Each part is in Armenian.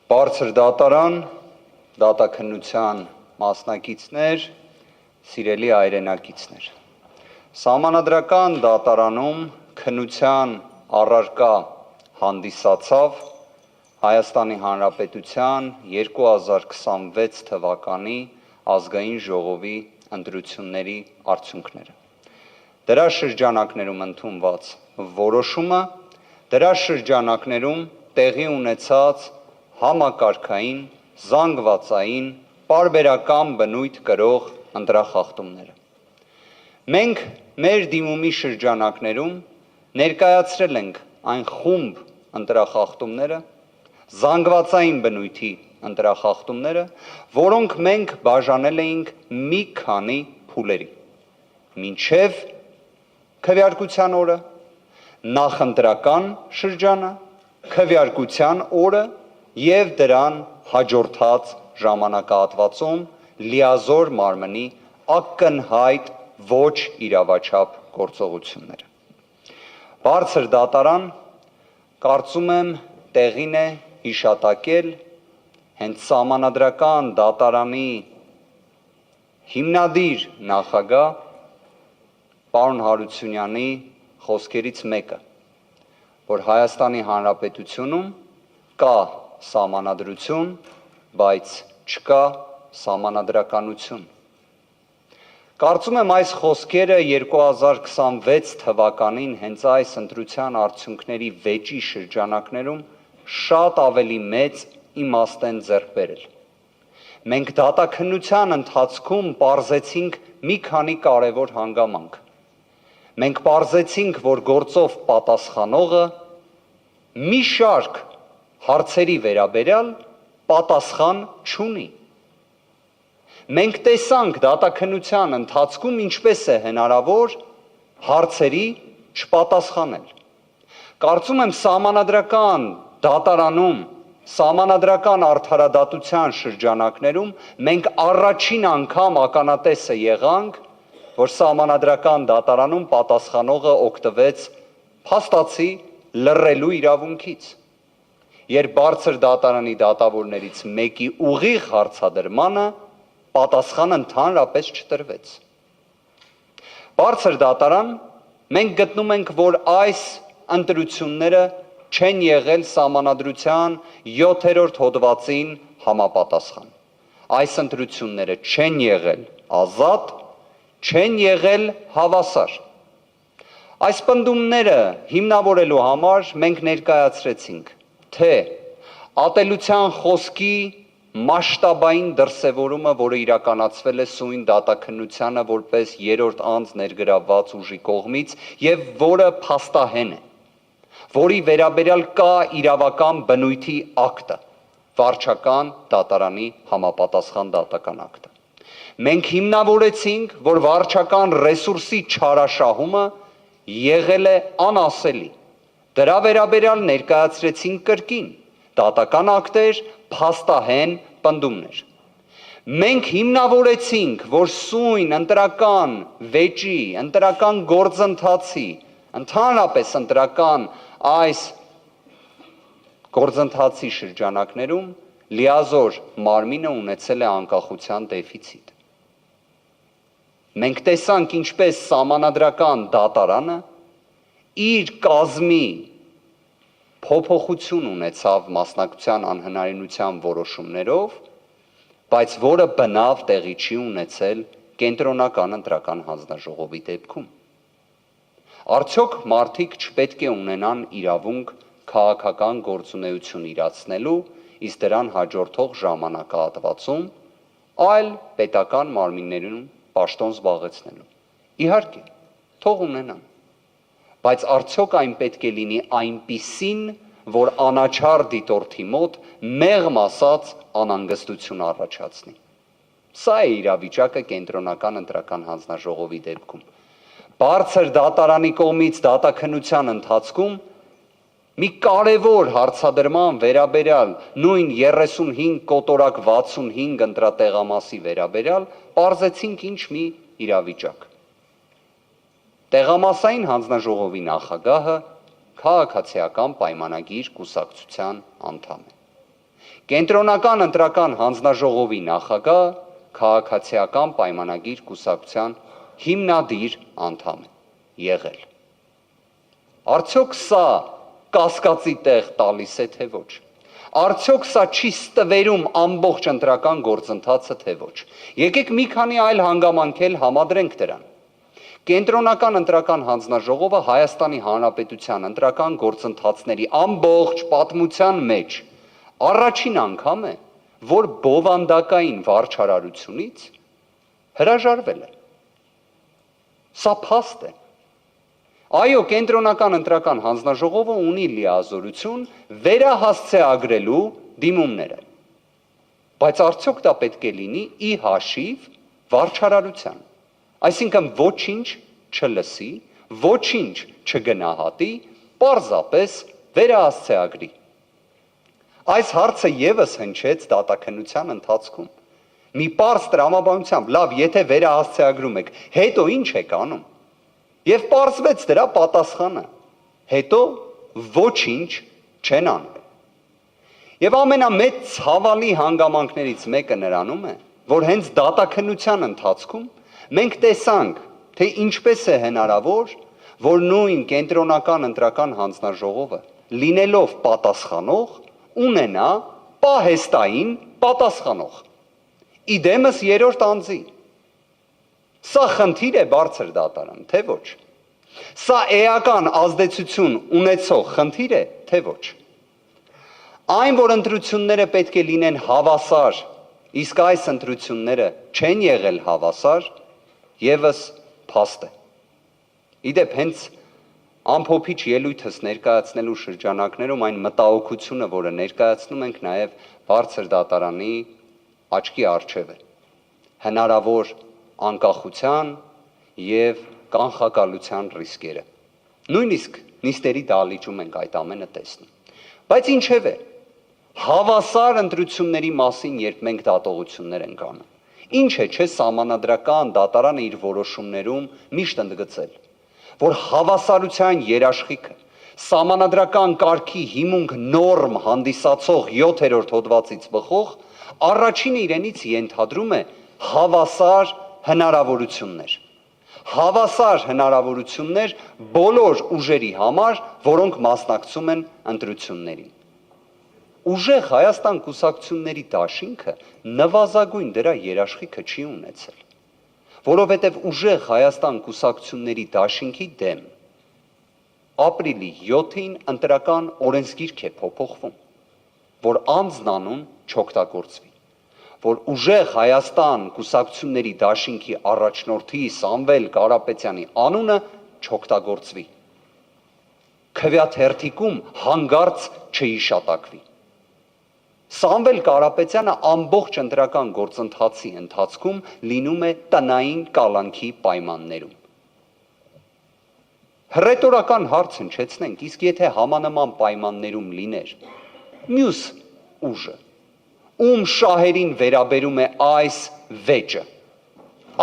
Բարձր դատարան, դատաքննության մասնակիցներ, սիրելի հայրենակիցներ։ Սահմանադրական դատարանում քննության առարկա հանդիսացավ Հայաստանի Հանրապետության 2026 թվականի ազգային ժողովի ընտրությունների արդյունքները։ Դրա շրջանակներում ընդունված որոշումը, դրա շրջանակներում տեղի ունեցած համակարգային, զանգվածային, պարբերական բնույթ կրող ընտրախախտումները։ Մենք մեր դիմումի շրջանակներում ներկայացրել ենք այն խումբ ընտրախախտումները, զանգվածային բնույթի ընտրախախտումները, որոնք մենք բաժանել էինք մի քանի փուլերի։ Մինչև քվեարկության օրը, նախընտրական շրջանը, քվեարկության օրը և դրան հաջորդած ժամանակահատվածում լիազոր մարմնի ակնհայտ ոչ իրավաչափ գործողությունները։ Բարձր դատարան, կարծում եմ, տեղին է հիշատակել հենց սահմանադրական դատարանի հիմնադիր նախագահ պարոն Հարությունյանի խոսքերից մեկը, որ Հայաստանի Հանրապետությունում կա սահմանադրություն, բայց չկա սահմանադրականություն։ Կարծում եմ այս խոսքերը 2026 թվականին հենց այս ընտրության արդյունքների վեճի շրջանակներում շատ ավելի մեծ իմաստ են ձեռք բերել։ Մենք դատաքննության ընթացքում պարզեցինք մի քանի կարևոր հանգամանք։ Մենք պարզեցինք, որ գործով պատասխանողը մի շարք հարցերի վերաբերյալ պատասխան չունի։ Մենք տեսանք դատաքննության ընթացքում ինչպես է հնարավոր հարցերի չպատասխանել։ Կարծում եմ սահմանադրական դատարանում, սահմանադրական արդարադատության շրջանակներում մենք առաջին անգամ ականատեսը եղանք, որ սահմանադրական դատարանում պատասխանողը օգտվեց փաստացի լռելու իրավունքից։ Երբ բարձր դատարանի դատավորներից մեկի ուղիղ հարցադրմանը պատասխան ընդհանրապես չտրվեց։ Բարձր դատարան, մենք գտնում ենք, որ այս ընտրությունները չեն եղել սահմանադրության 7-րդ հոդվածին համապատասխան։ Այս ընտրությունները չեն եղել ազատ, չեն եղել հավասար։ Այս պնդումները հիմնավորելու համար մենք ներկայացրեցինք, թե ատելության խոսքի մասշտաբային դրսևորումը, որը իրականացվել է սույն դատաքննությանը որպես երրորդ անձ ներգրավված ուժի կողմից և որը փաստահեն է, որի վերաբերյալ կա իրավական բնույթի ակտը, վարչական դատարանի համապատասխան դատական ակտը։ Մենք հիմնավորեցինք, որ վարչական ռեսուրսի չարաշահումը եղել է անասելի։ Դրա վերաբերյալ ներկայացրեցինք կրկին դատական ակտեր, փաստահեն պնդումներ։ Մենք հիմնավորեցինք, որ սույն ընտրական վեճի, ընտրական գործընթացի, ընդհանրապես ընտրական այս գործընթացի շրջանակներում լիազոր մարմինը ունեցել է անկախության դեֆիցիտ։ Մենք տեսանք, ինչպես սահմանադրական դատարանը իր կազմի փոփոխություն ունեցավ մասնակցության անհնարինության որոշումներով, բայց որը բնավ տեղի չի ունեցել կենտրոնական ընտրական հանձնաժողովի դեպքում։ Արդյոք մարդիկ չպետք է ունենան իրավունք քաղաքական գործունեություն իրացնելու, իսկ դրան հաջորդող ժամանակահատվածում այլ պետական մարմիններում պաշտոն զբաղեցնելու։ Իհարկե, թող ունենան, բայց արդյոք այն պետք է լինի այնպիսին, որ անաչառ դիտորդի մոտ մեղմ ասած անհանգստություն առաջացնի։ Սա է իրավիճակը կենտրոնական ընտրական հանձնաժողովի դեպքում։ Բարձր դատարանի կողմից դատաքննության ընթացքում մի կարևոր հարցադրման վերաբերյալ նույն 35 կոտորակ 65 ընտրատեղամասի վերաբերյալ պարզեցինք ինչ մի իրավիճակ։ Տեղամասային հանձնաժողովի նախագահը քաղաքացիական պայմանագիր կուսակցության անդամ է։ Կենտրոնական ընտրական հանձնաժողովի նախագահ քաղաքացիական պայմանագիր կուսակցության հիմնադիր անդամ է եղել։ Արդյոք սա կասկածի տեղ տալիս է, թե ոչ։ Արդյոք սա չի ստվերում ամբողջ ընտրական գործընթացը, թե ոչ։ Եկեք մի քանի այլ հանգամանքել համադրենք դրան։ Կենտրոնական ընտրական հանձնաժողովը Հայաստանի Հանրապետության ընտրական գործընթացների ամբողջ պատմության մեջ առաջին անգամ է, որ բովանդակային վարչարարությունից հրաժարվել է։ Սա փաստ է։ Այո, կենտրոնական ընտրական հանձնաժողովը ունի լիազորություն վերահասցեագրելու դիմումները, բայց արդյոք դա պետք է լինի ի հաշիվ վարչարարության, այսինքն ոչինչ չլսի, ոչինչ չգնահատի, պարզապես վերահասցեագրի։ Այս հարցը ևս հնչեց դատաքննության ընթացքում։ Մի պարզ տրամաբանությամբ, լավ, եթե վերահասցեագրում եք, հետո ինչ եք անում։ Եվ պարզվեց դրա պատասխանը, հետո ոչինչ չեն անում։ Եվ ամենամեծ ցավալի հանգամանքներից մեկը նրանում է, որ հենց դատաքննության ընթացքում մենք տեսանք, թե ինչպես է հնարավոր, որ նույն կենտրոնական ընտրական հանձնաժողովը, լինելով պատասխանող, ունենա պահեստային պատասխանող։ Իդեմս երրորդ անձի։ Սա խնդիր է բարձր դատարան, թե ոչ։ Սա էական ազդեցություն ունեցող խնդիր է, թե ոչ։ Այն, որ ընտրությունները պետք է լինեն հավասար, իսկ այս ընտրությունները չեն եղել հավասար, ևս փաստ է։ Իդեպ հենց ամփոփիչ ելույթս ներկայացնելու շրջանակներում այն մտահոգությունը, որը ներկայացնում ենք, նաև բարձր դատարանի աչքի առջև է։ Հնարավոր անկախության և կանխակալության ռիսկերը։ Նույնիսկ նիստերի դահլիճում ենք այդ ամենը տեսնում։ Բայց ինչևէ, հավասար ընտրությունների մասին, երբ մենք դատողություններ ենք անում, ինչ է, չէ, սահմանադրական դատարանը իր որոշումներում միշտ ընդգծել, որ հավասարության երաշխիքը, սահմանադրական կարգի հիմունք նորմ հանդիսացող 7-րդ հոդվածից բխող, առաջինը իրենից ենթադրում է հավասար հնարավորություններ։ Հավասար հնարավորություններ բոլոր ուժերի համար, որոնք մասնակցում են ընտրություններին։ Ուժեղ Հայաստան կուսակցությունների դաշինքը նվազագույն դրա երաշխիքը չի ունեցել, որովհետև ուժեղ Հայաստան կուսակցությունների դաշինքի դեմ ապրիլի 7-ին ընտրական օրենսգիրք է փոփոխվում, որ անձնանուն չօգտագործվի, որ ուժեղ Հայաստան կուսակցությունների դաշինքի առաջնորդի Սամվել Կարապետյանի անունը չօգտագործվի, քվեաթերթիկում հանգարց չհիշատակվի։ Սամվել Կարապետյանը ամբողջ ընտրական գործընթացի ընթացքում լինում է տնային կալանքի պայմաններում։ Հռետորական հարց հնչեցնենք, իսկ եթե համանման պայմաններում լիներ մյուս ուժը, ում շահերին վերաբերում է այս վեճը,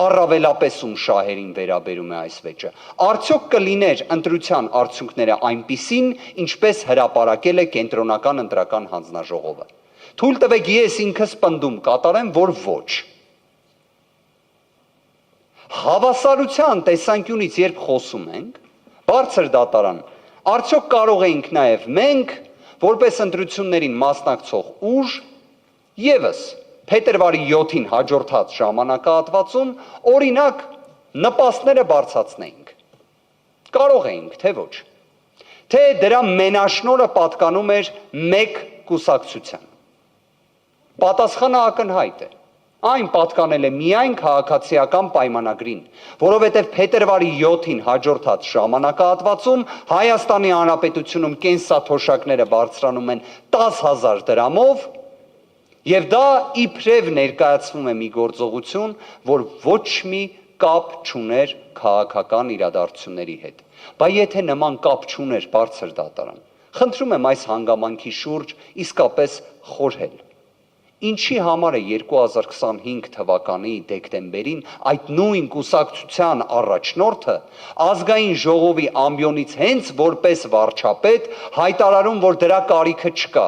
առավելապես ում շահերին վերաբերում է այս վեճը, արդյոք կլիներ ընտրության արդյունքները այնպիսին, ինչպես հրապարակել է կենտրոնական ընտրական հանձնաժողովը։ Թույլ տվեք ես ինքս պնդում կատարեմ, որ ոչ։ Հավասարության տեսանկյունից երբ խոսում ենք, բարձր դատարան, արդյոք կարող էինք նաև մենք, որպես ընտրություններին մասնակցող ուժ, ևս փետրվարի 7-ին հաջորդած ժամանակահատվածում օրինակ նպաստները բարձրացնեինք։ Կարող էինք, թե ոչ։ Թե դրա մենաշնորհը պատկանում էր մեկ կուսակցության։ Պատասխանը ակնհայտ է։ Այն պատկանել է միայն քաղաքացիական պայմանագրին, որովհետև փետրվարի 7-ին հաջորդած ժամանակահատվածում Հայաստանի Հանրապետությունում կենսաթոշակները բարձրանում են 10,000 դրամով, եւ դա իբրև ներկայացվում է մի գործողություն, որ ոչ մի կապ չուներ քաղաքական իրադարձությունների հետ։ Բայց եթե նման կապ չուներ բարձր դատարան, խնդրում եմ այս հանգամանքի շուրջ իսկապես խորհել։ Ինչի համար է 2025 թվականի դեկտեմբերին այդ նույն կուսակցության առաջնորդը ազգային ժողովի ամբիոնից հենց որպես վարչապետ հայտարարում, որ դրա կարիքը չկա։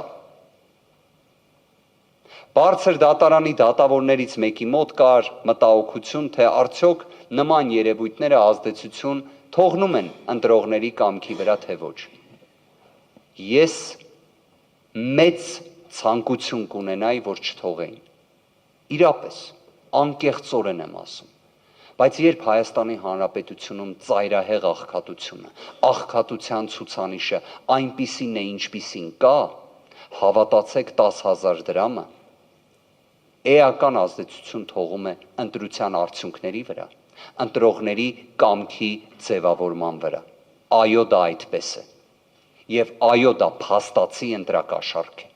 Բարձր դատարանի դատավորներից մեկի մոտ կար մտահոգություն, թե արդյոք նման երևույթները ազդեցություն թողնում են ընտրողների կամքի վրա, թե ոչ։ Ես մեծ ցանկություն կունենայի, որ չթողեին։ Իրապես, անկեղծորեն եմ ասում։ Բայց երբ Հայաստանի Հանրապետությունում ծայրահեղ աղքատությունը, աղքատության ցուցանիշը այնպիսին է, ինչպիսին կա, հավատացեք 10,000 դրամը էական ազդեցություն թողում է ընտրության արդյունքների վրա, ընտրողների կամքի ձևավորման վրա։ Այո, դա այդպես է։ Եվ այո, դա փաստացի ընտրակաշառք է։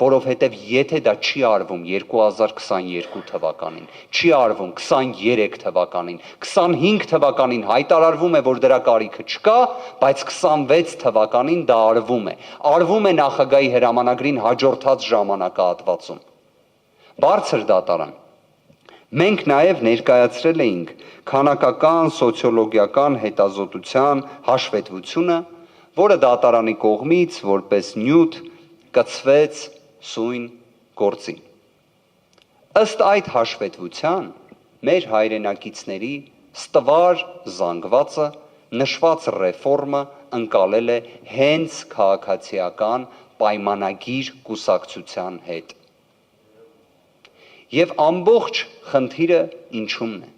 Որովհետև եթե դա չի արվում 2022 թվականին, չի արվում 23 թվականին, 25 թվականին հայտարարվում է, որ դրա կարիքը չկա, բայց 26 թվականին դա արվում է։ Արվում է նախագահի հրամանագրին հաջորդած ժամանակահատվածում։ Բարձր դատարան։ Մենք նաև ներկայացրել էինք քանակական, սոցիոլոգիական հետազոտության հաշվետվությունը, որը դատարանի կողմից որպես նյութ կցվեց սույն գործին։ Ըստ այդ հաշվետվության մեր հայրենակիցների ստվար զանգվածը նշված ռեֆորմը ընկալել է հենց քաղաքացիական պայմանագիր կուսակցության հետ։ Եվ ամբողջ խնդիրը ինչումն է,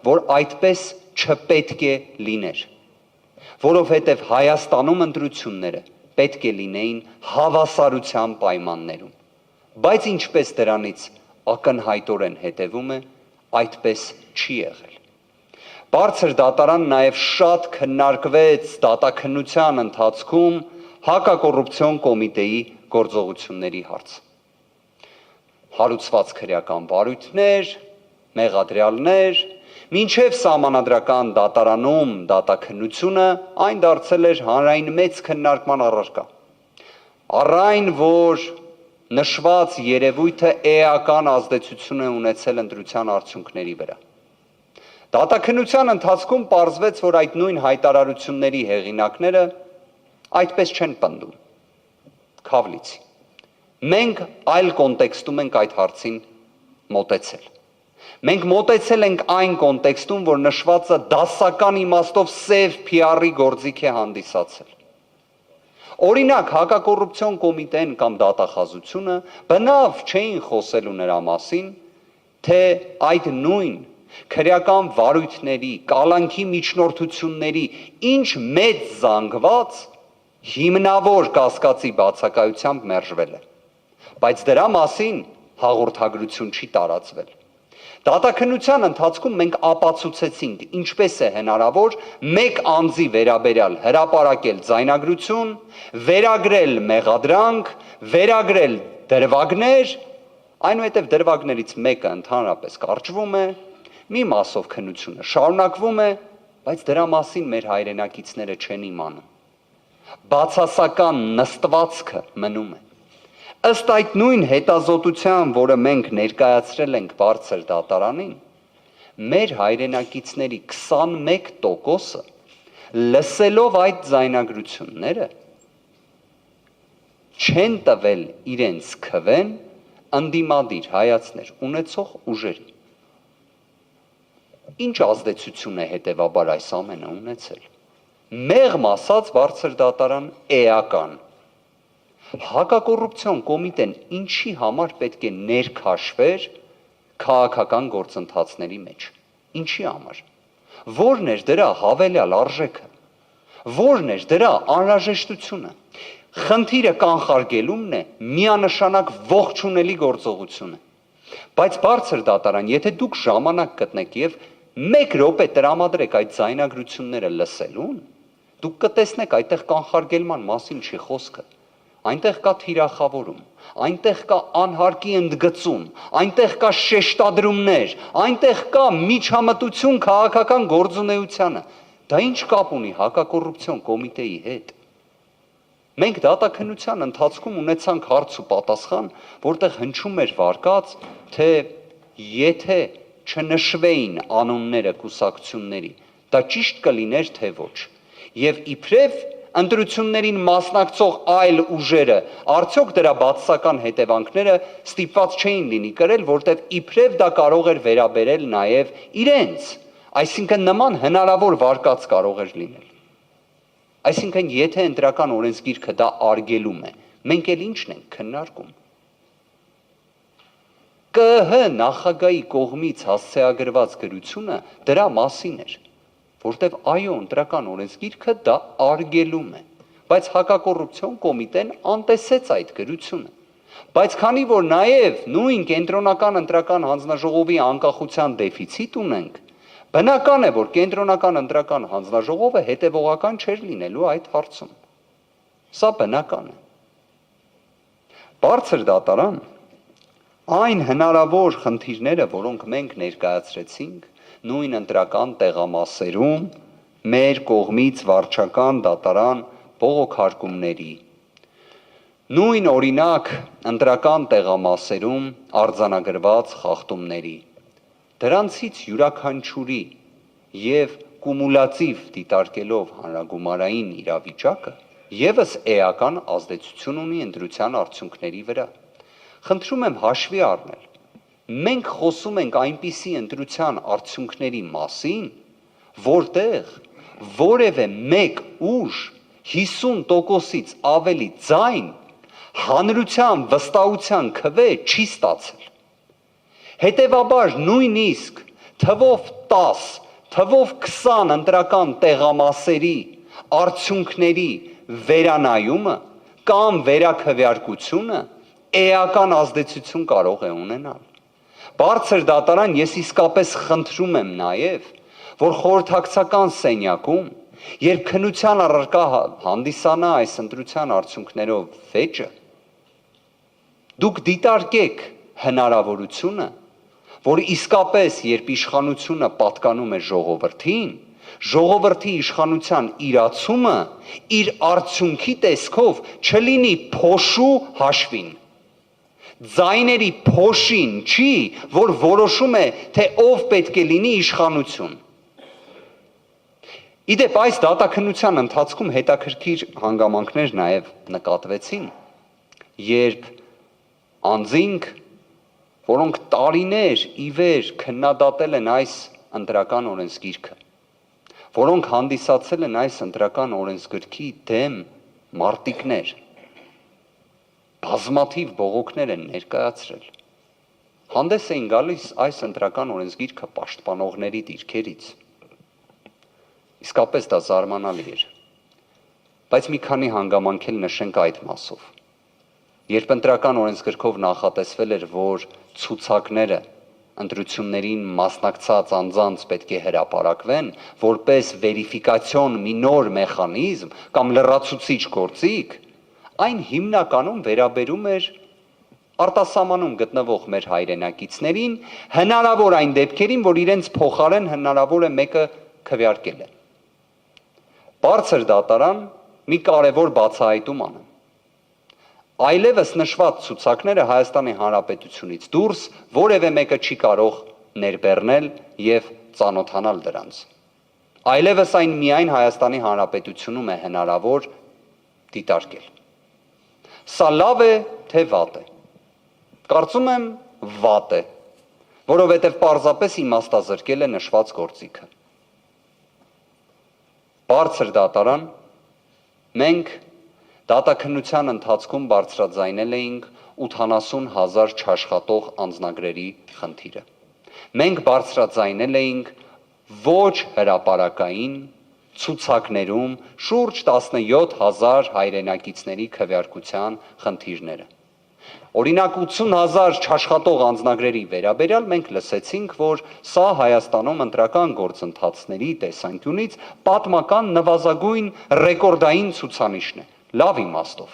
որ այդպես չպետք է լիներ, որովհետև Հայաստանում ընտրությունները պետք է լինեին հավասարության պայմաններում, բայց ինչպես դրանից ակնհայտորեն հետևում է, այդպես չի եղել։ Բարձր դատարան նաև շատ քննարկվեց դատաքննության ընթացքում հակակոռուպցիոն կոմիտեի գործողությունների հարց։ Հարուցված քրեական վարույթներ, մեղադրյալներ, մինչև սահմանադրական դատարանում դատաքննությունը այն դարձել էր հանրային մեծ քննարկման առարկա։ Առ այն, որ նշված երևույթը էական ազդեցություն է ունեցել ընտրության արդյունքների վրա։ Դատաքննության ընթացքում պարզվեց, որ այդ նույն հայտարարությունների հեղինակները այդպես չեն պնդում։ Քավլիցի։ Մենք այլ կոնտեքստում ենք այդ հարցին մոտեցել։ Մենք մոտեցել ենք այն կոնտեքստում, որ նշվածը դասական իմաստով սև PR-ի գործիք է հանդիսացել։ Օրինակ, հակակոռուպցիոն կոմիտեն կամ դատախազությունը բնավ չէին խոսելու նրա մասին, թե այդ նույն քրեական վարույթների, կալանքի միջնորդությունների ինչ մեծ զանգված հիմնավոր կասկածի բացակայությամբ մերժվել է։ Բայց դրա մասին հաղորդագրություն չի տարածվել։ Դատաքննության ընթացքում մենք ապացուցեցինք, ինչպես է հնարավոր մեկ անձի վերաբերյալ հրապարակել ձայնագրություն, վերագրել մեղադրանք, վերագրել դրվագներ, այնուհետև դրվագներից մեկը ընդհանրապես կարճվում է, մի մասով քննությունը շարունակվում է, բայց դրա մասին մեր հայրենակիցները չեն իմանում։ Բացասական նստվածքը մնում է։ Ըստ այդ նույն հետազոտության, որը մենք ներկայացրել ենք բարձր դատարանին, մեր հայրենակիցների 21%-ը լսելով այդ ձայնագրությունները չեն տվել իրենց քվեն ընդդիմադիր հայացքներ ունեցող ուժերի։ Ինչ ազդեցություն է հետևաբար այս ամենը ունեցել։ Մեղմ ասած բարձր դատարան էական։ Հակակոռուպցիոն կոմիտեն ինչի համար պետք է ներքաշվեր քաղաքական գործընթացների մեջ։ Ինչի համար։ Որն էր դրա հավելյալ արժեքը։ Որն էր դրա անհրաժեշտությունը։ Խնդիրը կանխարգելումն է միանշանակ ողջունելի գործողությունը։ Բայց բարձր դատարան, եթե դուք ժամանակ գտնեք եւ 1 րոպե տրամադրեք այդ ձայնագրությունները լսելուն, դուք կտեսնեք այդտեղ կանխարգելման մասին չի խոսքը։ Այնտեղ կա թիրախավորում, այնտեղ կա անհարկի ընդգծում, այնտեղ կա շեշտադրումներ, այնտեղ կա միջամտություն քաղաքական գործունեությանը։ Դա ինչ կապ ունի հակակոռուպցիոն կոմիտեի հետ։ Մենք դատաքննության ընթացքում ունեցանք հարց ու պատասխան, որտեղ հնչում էր վարկած, թե եթե չնշվեին անունները կուսակցությունների, դա ճիշտ կլիներ թե ոչ։ Եվ իբրև ընտրություններին մասնակցող այլ ուժերը արդյոք դրա բացասական հետևանքները ստիպված չէին լինի կրել, որտեղ իբրև դա կարող էր վերաբերել նաև իրենց, այսինքն նման հնարավոր վարկած կարող էր լինել։ Այսինքն եթե ընտրական օրենսգիրքը դա արգելում է, մենք էլ ինչն ենք քննարկում։ ԿՀ նախագահի կողմից հասցեագրված գրությունը դրա մասին էր, որտեղ այո, ընտրական օրենսգիրքը դա արգելում է, բայց հակակոռուպցիոն կոմիտեն անտեսեց այդ գրությունը։ Բայց քանի որ նաև նույն կենտրոնական ընտրական հանձնաժողովի անկախության դեֆիցիտ ունենք, բնական է, որ կենտրոնական ընտրական հանձնաժողովը հետևողական չէր լինելու այդ հարցում։ Սա բնական է։ Բարձր դատարան այն հնարավոր խնդիրները, որոնք մենք ներկայացրեցինք նույն ընտրական տեղամասերում մեր կողմից վարչական դատարան բողոքարկումների, նույն օրինակ ընտրական տեղամասերում արձանագրված խախտումների, դրանցից յուրաքանչյուրի և կումուլատիվ դիտարկելով հանրագումարային իրավիճակը ևս էական ազդեցություն ունի ընտրության արդյունքների վրա։ Խնդրում եմ հաշվի առնել, մենք խոսում ենք այնպիսի ընտրության արդյունքների մասին, որտեղ որևէ մեկ ուժ 50%-ից ավելի ձայն հանրության վստահության քվե չի ստացել։ Հետևաբար նույնիսկ թվով 10, թվով 20 ընտրական տեղամասերի արդյունքների վերանայումը կամ վերաքվեարկությունը էական ազդեցություն կարող է ունենալ։ Բարձր դատարան, ես իսկապես խնդրում եմ նաև, որ խորհրդակցական սենյակում, երբ քննության առարկա հանդիսանա այս ընտրության արդյունքներով վեճը, դուք դիտարկեք հնարավորությունը, որ իսկապես երբ իշխանությունը պատկանում է ժողովրդին, ժողովրդի իշխանության իրացումը իր արդյունքի տեսքով չլինի փոշու հաշվին։ Ձայների փոշին չի, որ որոշում է, թե ով պետք է լինի իշխանություն։ Իդեպ այս դատաքննության ընթացքում հետաքրքիր հանգամանքներ նաև նկատվեցին, երբ անձինք, որոնք տարիներ ի վեր քննադատել են այս ընտրական օրենսգիրքը, որոնք հանդիսացել են այս ընտրական օրենսգրքի դեմ մարտիկներ, բազմաթիվ բողոքներ են ներկայացրել, հանդես էին գալիս այս ընտրական օրենսգիրքը պաշտպանողների դիրքերից։ Իսկապես դա զարմանալի էր, բայց մի քանի հանգամանք էլ նշենք այդ մասով։ Երբ ընտրական օրենսգրքով նախատեսվել էր, որ ցուցակները ընտրություններին մասնակցած անձանց պետք է հրապարակվեն, որպես վերիֆիկացիոն մի նոր մեխանիզմ կամ լրացուցիչ գործիք, այն հիմնականում վերաբերում էր արտասահմանում գտնվող մեր հայրենակիցներին, հնարավոր այն դեպքերին, որ իրենց փոխարեն հնարավոր է մեկը քվեարկել է։ Բարձր դատարան մի կարևոր բացահայտում անում։ Այլևս նշված ցուցակները Հայաստանի Հանրապետությունից դուրս որևէ մեկը չի կարող ներբեռնել և ծանոթանալ դրանց։ Այլևս այն միայն Հայաստանի Հանրապետությունում է հնարավոր դիտարկել։ Սա լավ է, թե վատ է։ Կարծում եմ վատ է, որովհետև պարզապես իմաստազրկել է նշված գործիքը։ Բարձր դատարան, մենք դատաքննության ընթացքում բարձրաձայնել էինք 80,000 չաշխատող անձնագրերի խնդիրը։ Մենք բարձրաձայնել էինք ոչ հրապարակային ցուցակներում շուրջ 17,000 հայրենակիցների քվեարկության խնդիրները։ Օրինակ 80,000 չաշխատող անձնագրերի վերաբերյալ մենք լսեցինք, որ սա Հայաստանում ընտրական գործընթացների տեսանկյունից պատմական նվազագույն ռեկորդային ցուցանիշն է, լավ իմաստով։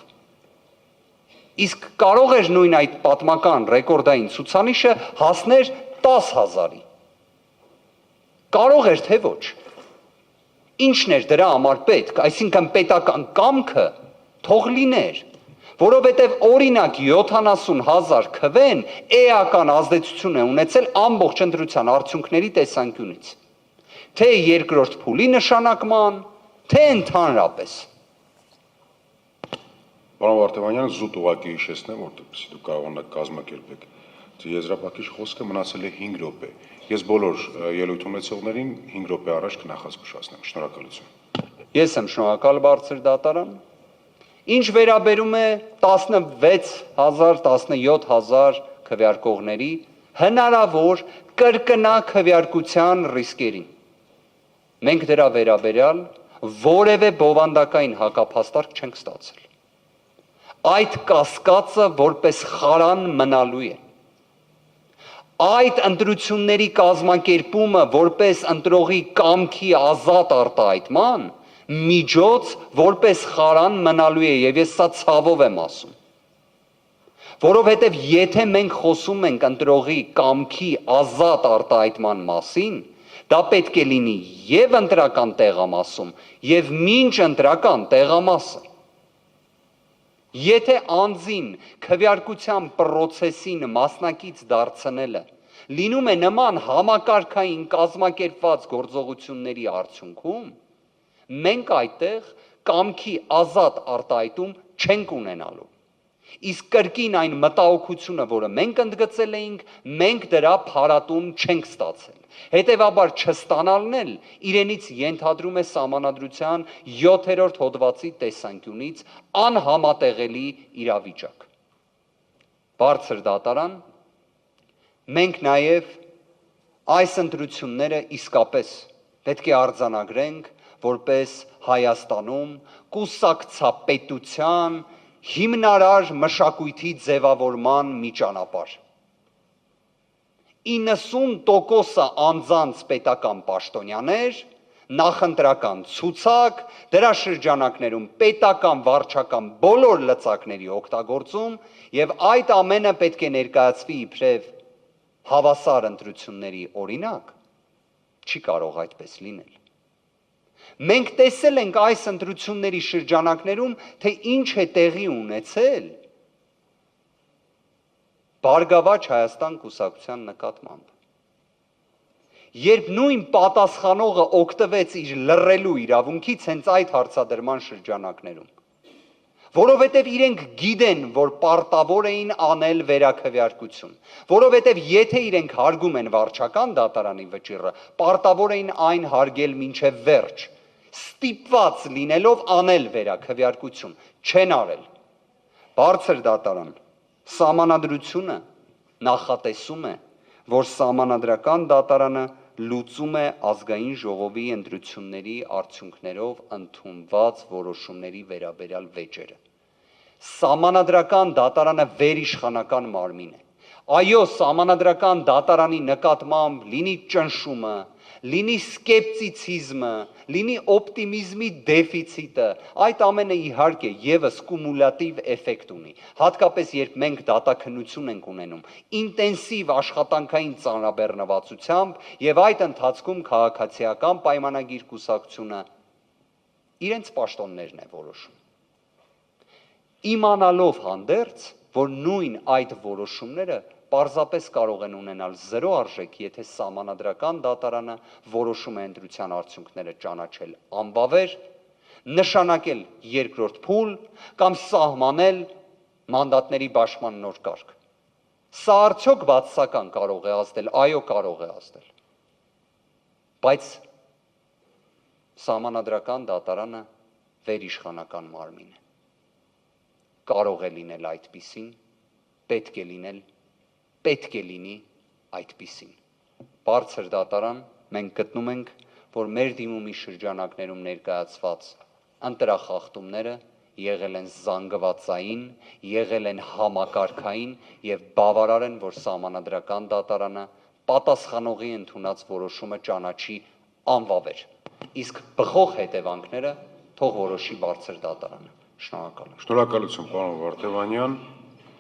Իսկ կարող էր նույն այդ պատմական ռեկորդային ցուցանիշը հասներ 10,000-ի։ Կարող էր, թե ոչ։ Ինչն էր դրա համար պետք, այսինքն պետական կամքը թող լիներ, որովհետև օրինակ 70,000 քվեն էական ազդեցություն է ունեցել ամբողջ ընտրության արդյունքների տեսանկյունից, թե երկրորդ փուլի նշանակման, թե ընդհանրապես։ Պարոն Վարդևանյան, զուտ ուղղակի հիշեցնեմ, որտեղի դուք կարողանաք կազմակերպեք։ Եզրափակիչ խոսքը մնացել է 5 րոպե։ Ես բոլոր ելույթ ունեցողներին 5 րոպե առաջ կնախաձգուշացնեմ։ Շնորհակալություն։ Ես եմ շնորհակալ բարձր դատարան։ Ինչ վերաբերում է 16,000-17,000 քվեարկողների հնարավոր կրկնա քվեարկության ռիսկերին։ Մենք դրա վերաբերյալ որևէ բովանդակային հակափաստարկ չենք ստացել։ Այդ կասկածը որպես խարան մնալու է։ Այդ ընտրությունների կազմակերպումը որպես ընտրողի կամքի ազատ արտահայտման միջոց որպես խարան մնալու է, եւ ես սա ցավով եմ ասում։ Որովհետեւ եթե մենք խոսում ենք ընտրողի կամքի ազատ արտահայտման մասին, դա պետք է լինի եւ ընտրական տեղամասում, եւ մինչ ընտրական տեղամասը։ Եթե անձին քվեարկության պրոցեսին մասնակից դարձնելը լինում է նման համակարգային կազմակերպված գործողությունների արդյունքում, մենք այդտեղ կամքի ազատ արտահայտում չենք ունենալու։ Իսկ կրկին այն մտահոգությունը, որը մենք ընդգծել էինք, մենք դրա փարատում չենք ստացել։ Հետևաբար չստանալն էլ իրենից ենթադրում է Սահմանադրության 7-րդ հոդվածի տեսանկյունից անհամատեղելի իրավիճակ։ Բարձր դատարան, մենք նաև այս ընտրությունները իսկապես պետք է արձանագրենք որպես Հայաստանում կուսակցապետության հիմնարար մշակույթի ձևավորման մի ճանապարհ։ 90% անձանց պետական պաշտոնյաներ, նախընտրական ցուցակ, դրա շրջանակներում պետական վարչական բոլոր լծակների օգտագործում եւ այդ ամենը պետք է ներկայացվի իբրև հավասար ընտրությունների օրինակ, չի կարող այդպես լինել։ Մենք տեսել ենք այս ընտրությունների շրջանակներում, թե ինչ է տեղի ունեցել Բարգավաճ Հայաստան կուսակցության նկատմամբ։ Երբ նույն պատասխանողը օգտվեց իր լռելու իրավունքից հենց այդ հարցադրման շրջանակներում, որովհետև իրենք գիտեն, որ պարտավոր էին անել վերաքվեարկություն, որովհետև եթե իրենք հարգում են վարչական դատարանի վճիռը, պարտավոր էին այն հարգել մինչև վերջ, ստիպված լինելով անել վերաքվեարկություն, չեն արել։ Բարձր դատարան, Սահմանադրությունը նախատեսում է, որ Սահմանադրական դատարանը լուծում է ազգային ժողովի ընտրությունների արդյունքներով ընդունված որոշումների վերաբերյալ վեճերը։ Սահմանադրական դատարանը վերիշխանական մարմին է։ Այո, Սահմանադրական դատարանի նկատմամբ լինի ճնշումը, լինի սկեպտիցիզմը, լինի օպտիմիզմի դեֆիցիտը, այդ ամենը իհարկե եւս կումուլատիվ էֆեկտ ունի, հատկապես երբ մենք դատաքննություն ենք ունենում ինտենսիվ աշխատանքային ծանրաբեռնվածությամբ եւ այդ ընթացքում քաղաքացիական պայմանագիր կուսակցությունը իրենց պաշտոններն է որոշում։ Իմանալով հանդերձ, որ նույն այդ որոշումները պարզապես կարող են ունենալ 0 արժեք, եթե Սահմանադրական դատարանը որոշում է ընտրության արդյունքները ճանաչել անբավեր, նշանակել երկրորդ փուլ կամ սահմանել մանդատների բաշխման նոր կարգ։ Սա արդյոք բացասական կարող է ազդել, այո, կարող է ազդել։ Բայց Սահմանադրական դատարանը վերիշխանական մարմին է։ Կարող է լինել այդպիսին, պետք է լինի այդպիսին։ Բարձր դատարան, մենք գտնում ենք, որ մեր դիմումի շրջանակներում ներկայացված ընտրախախտումները եղել են զանգվածային, եղել են համակարգային եւ բավարար են, որ Սահմանադրական դատարանը պատասխանողի ընդունած որոշումը ճանաչի անվավեր։ Իսկ բխող հետևանքները թող որոշի բարձր դատարանը։ Շնորհակալ եմ։ Շնորհակալություն, պարոն Վարդևանյան։